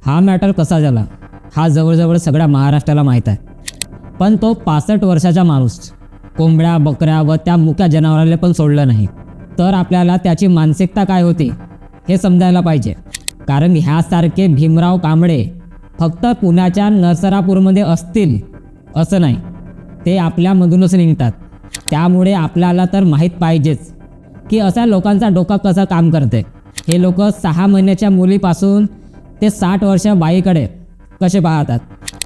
हा मॅटर कसा झाला हा जवळजवळ सगळ्या महाराष्ट्राला माहीत आहे. पण तो 65 वर्षाचा माणूस कोंबड्या बकऱ्या व त्या मुक्या जनावरांना पण सोडलं नाही. तर आपल्याला त्याची मानसिकता काय होती हे समजायला पाहिजे. कारण ह्यासारखे भीमराव कांबळे फक्त पुण्याच्या नरसरापूरमध्ये असतील असं नाही, ते आपल्यामधूनच निघतात. त्यामुळे आपल्याला तर माहीत पाहिजेच की अशा लोकांचा डोका कसं काम करते. हे लोक 6 महिन्याच्या मुलीपासून ते 60 वर्ष बाईकडे कसे पाहतात.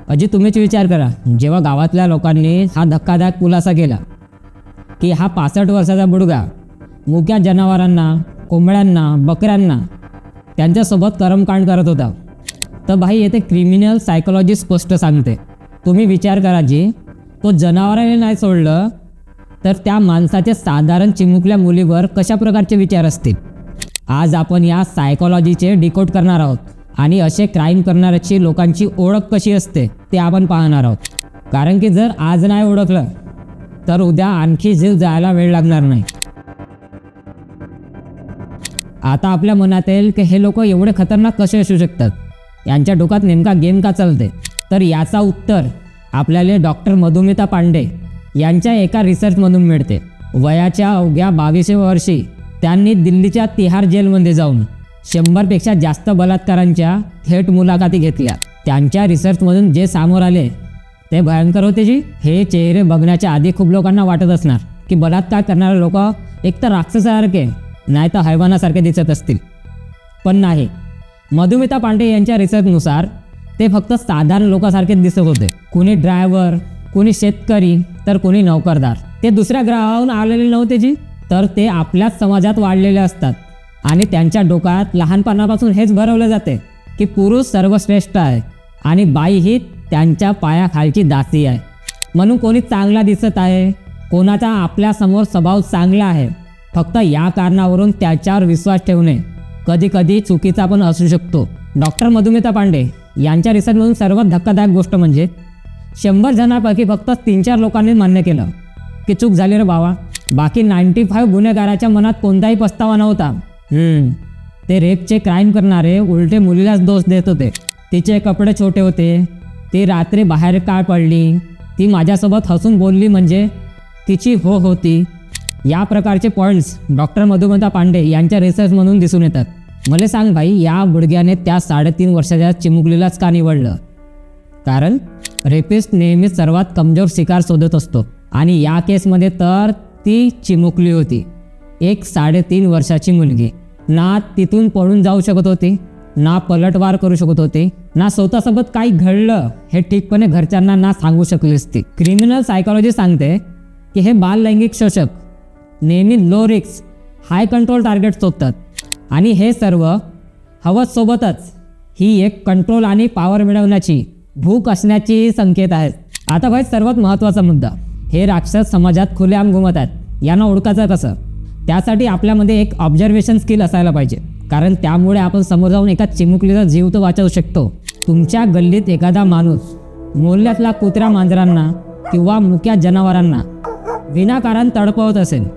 अजी तुम्हीच विचार करा, जेव्हा गावातल्या लोकांनी हा धक्कादायक खुलासा केला की हा 65 वर्षाचा बुडगा मुक्या जनावरांना कोंबड्यांना बकऱ्यांना त्यांच्यासोबत कर्मकांड करत होता, तर भाई येथे क्रिमिनल सायकोलॉजी स्पष्ट सांगते. तुम्ही विचार करा जी, तो जनावरांनी नाही सोडलं तर त्या माणसाचे साधारण चिमुकल्या मुलीवर कशा प्रकारचे विचार असतील. आज आपण या सायकोलॉजीचे डिकोड करणार आहोत आणि असे क्राईम करणाऱ्याची लोकांची ओळख कशी असते ते आपण पाहणार आहोत. कारण की जर आज नाही ओळखलं तर उद्या आणखी जीव जायला वेळ लागणार नाही. आता आपल्या मनात येईल की हे लोक एवढे खतरनाक कसे असू शकतात, यांच्या डोक्यात नेमका गेम का चालते. तर याचा उत्तर आपल्याला डॉक्टर मधुमिता पांडे यांच्या एका रिसर्चमधून मिळते. वयाच्या अवघ्या 22व्या वर्षी त्यांनी दिल्लीच्या तिहार जेलमध्ये जाऊन 100पेक्षा जास्त बलात्कारांच्या थेट मुलाखती घेतल्या. त्यांच्या रिसर्चमधून जे समोर आले ते भयंकर होते जी. हे चेहरे बघण्याच्या आधी खूप लोकांना वाटत असणार की बलात्कार करणारे लोक एकतर राक्षसासारखे नाही तर हैवानासारखे दिसत असतील, पण नाही. मधुमिता पांडे यांच्या रिसर्चनुसार ते फक्त साधारण लोकांसारखे दिसत होते. कुणी ड्रायव्हर, कुणी शेतकरी, तर कुणी नोकरदार. ते दुसऱ्या ग्रहावरून आलेले नव्हते जी, तर ते आपल्याच समाजात वाढलेले असतात. आणि त्यांच्या डोक्यात लहानपणापासून हेच भरवलं जाते की पुरुष सर्वश्रेष्ठ आहे आणि बाई ही त्यांच्या पायाखालची दासी आहे. म्हणून कोणी चांगला दिसत आहे, कोणाचा आपल्यासमोर स्वभाव चांगला आहे, फक्त या कारणावरून त्याच्यावर विश्वास ठेवणे कधी कधी चुकीचा पण असू शकतो. डॉक्टर मधुमिता पांडे यांच्या रिसर्चमधून सर्वात धक्कादायक गोष्ट म्हणजे 100 जणांपैकी फक्त 3-4 लोकांनी मान्य केलं की चूक झाली रे बाबा. बाकी 95 गुन्हेगाराच्या मनात कोणताही पस्तावा नव्हता. ते रेपचे क्राईम करणारे उलटे मुलीलाच दोष देत होते. तिचे कपडे छोटे होते, ती रात्री बाहेर का पडली, ती माझ्यासोबत हसून बोलली म्हणजे तिची हो होती. या प्रकारचे पॉईंट्स डॉक्टर मधुमिता पांडे यांच्या रिसर्चमधून दिसून येतात. मला सांग भाई, या बुडग्याने त्या 3.5 वर्षाच्या चिमुकलीलाच का निवडलं? कारण रेपिस्ट नेहमी सर्वात कमजोर शिकार शोधत असतो आणि या केसमध्ये तर ती चिमुकली होती, एक 3.5 वर्षाची मुलगी. ना तिथून पळून जाऊ शकत होती, ना पलटवार करू शकत होती, ना स्वतःसोबत काही घडलं हे ठीकपणे घरच्यांना ना सांगू शकली असती. क्रिमिनल सायकोलॉजी सांगते की हे बाललैंगिक शोषक नेहमी लो रिस्क हाय कंट्रोल टार्गेट शोधतात आणि हे सर्व हवससोबतच ही एक कंट्रोल आणि पॉवर मिळवण्याची भूक असण्याची संकेत आहेत. आता भाई सर्वात महत्त्वाचा मुद्दा, हे राक्षस समाजात खुलेआम घुमतात, यांना ओळखायचं कसं? त्यासाठी आपल्यामध्ये एक ऑब्झर्वेशन स्किल असायला पाहिजे. कारण त्यामुळे आपण समोर जाऊन एका चिमुकलीचा जीव तर वाचवू शकतो. तुमच्या गल्लीत एखादा माणूस मोहल्ल्यातल्या कुत्र्या मांजरांना किंवा मुक्या जनावरांना विनाकारण तडपवत असेल,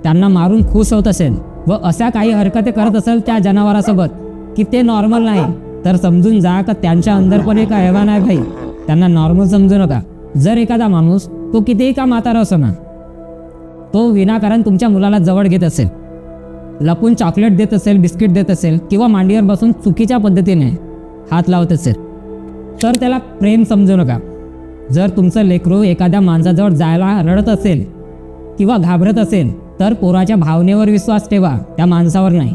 त्यांना मारून खुश होत असेल व अशा काही हरकती करत असेल त्या जनावरासोबत की ते नॉर्मल नाही, तर समजून जा का त्यांच्या अंदर पण एक हैवान आहे भाई. त्यांना नॉर्मल समजू नका. जर एखादा माणूस तो कितीही का म्हातारा असो ना, तो विनाकारण तुमच्या मुलाला जवळ घेत असेल, लपून चॉकलेट देत असेल, बिस्किट देत असेल किंवा मांडीवर बसून चुकीच्या पद्धतीने हात लावत असेल, तर त्याला प्रेम समजू नका. जर तुमचं लेकरू एखाद्या माणसाजवळ जायला रडत असेल किंवा घाबरत असेल तर पोराच्या भावनेवर विश्वास ठेवा, त्या माणसावर नाही.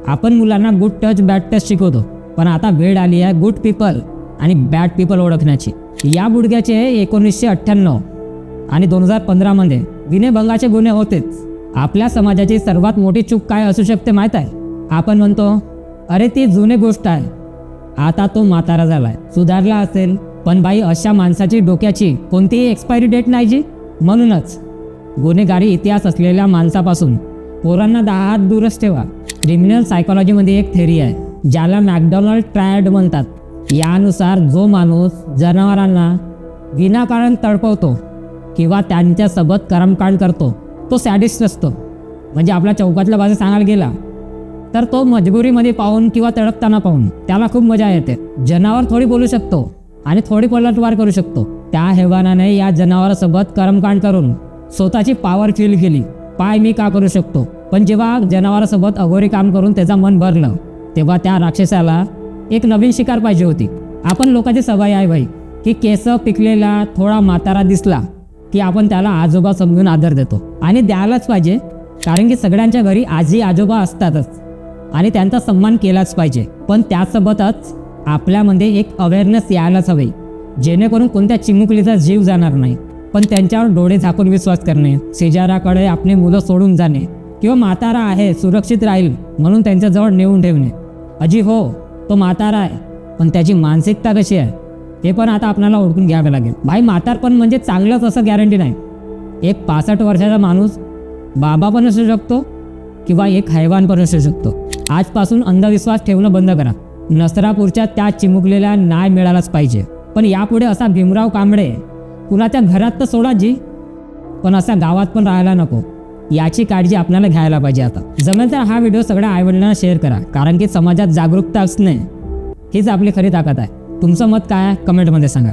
आपण मुलांना गुड टच बॅड टच शिकवतो, पण आता वेळ आली आहे गुड पीपल आणि बॅड पीपल ओळखण्याची. या बुडग्याचे 1998 आणि 2015मध्ये विनयभंगाचे गुन्हे होतेच. आपल्या समाजाची सर्वात मोठी चूक काय असू शकते माहीत आहे? आपण म्हणतो अरे ती जुनी गोष्ट आहे, आता तो म्हातारा झालाय, सुधारला असेल. पण बाई, अशा माणसाची डोक्याची कोणतीही एक्सपायरी डेट नाही जी. म्हणूनच गुन्हेगारी इतिहास असलेल्या माणसापासून पोरांना 10 हात दूरच ठेवा. क्रिमिनल सायकोलॉजीमध्ये एक थेरी आहे ज्याला मॅकडोनाल्ड ट्रायड म्हणतात. यानुसार जो माणूस जनावरांना विनाकारण तडपवतो किंवा त्यांच्यासोबत कर्मकांड करतो तो सॅडिस्ट असतो. म्हणजे आपल्या चौकातल्या भाषेत सांगायला गेला तर तो मजबुरीमध्ये पाहून किंवा तडपताना पाहून त्याला खूप मजा येते. जनावर थोडी बोलू शकतो आणि थोडी पलटवार करू शकतो. त्या हैवानाने या जनावरासोबत कर्मकांड करून स्वतःची पॉवर फील केली. पाय मी का करू शकतो. पण जेव्हा जनावरासोबत अघोरी काम करून त्याचं मन भरलं तेव्हा त्या राक्षसाला एक नवीन शिकार पाहिजे होती. आपण लोकांची सवय आहे भाई की केस पिकलेला थोडा म्हातारा दिसला की आपण त्याला आजोबा समजून आदर देतो आणि द्यायलाच पाहिजे, कारण की सगळ्यांच्या घरी आजी आजोबा असतातच आणि त्यांचा सन्मान केलाच पाहिजे. पण त्यासोबतच आपल्यामध्ये एक अवेअरनेस यायलाच हवी, जेणेकरून कोणत्या चिमुकलीचा जीव जाणार नाही. पण त्यांच्यावर डोळे झाकून विश्वास करणे, शेजाराकडे आपली मुलं सोडून जाणे किंवा म्हातारा आहे सुरक्षित राहील म्हणून त्यांच्याजवळ नेऊन ठेवणे. अजी हो, तो म्हातारा आहे पण त्याची मानसिकता कशी आहे हे पण आता आपल्याला ओळखून घ्यावे लागेल. भाई म्हातारपण म्हणजे चांगलंच असं गॅरंटी नाही. एक 65 वर्षाचा माणूस बाबा पण असू शकतो किंवा एक हैवान पण असू शकतो. आजपासून अंधविश्वास ठेवणं बंद करा. नसरापूरच्या त्या चिमुकलेला न्याय मिळालाच पाहिजे. पण यापुढे असा भीमराव कांबळे कुणाच्या घरात तर सोडा जी, पण असा गावात पण राहायला नको. याची काळजी आपल्याला घ्यायला पाहिजे. आता जमेल तर हा व्हिडिओ सगळ्या आईवडिलांना शेअर करा, कारण की समाजात जागरूकता असणे हीच आपली खरी ताकद आहे. तुमचं मत काय आहे कमेंटमध्ये सांगा.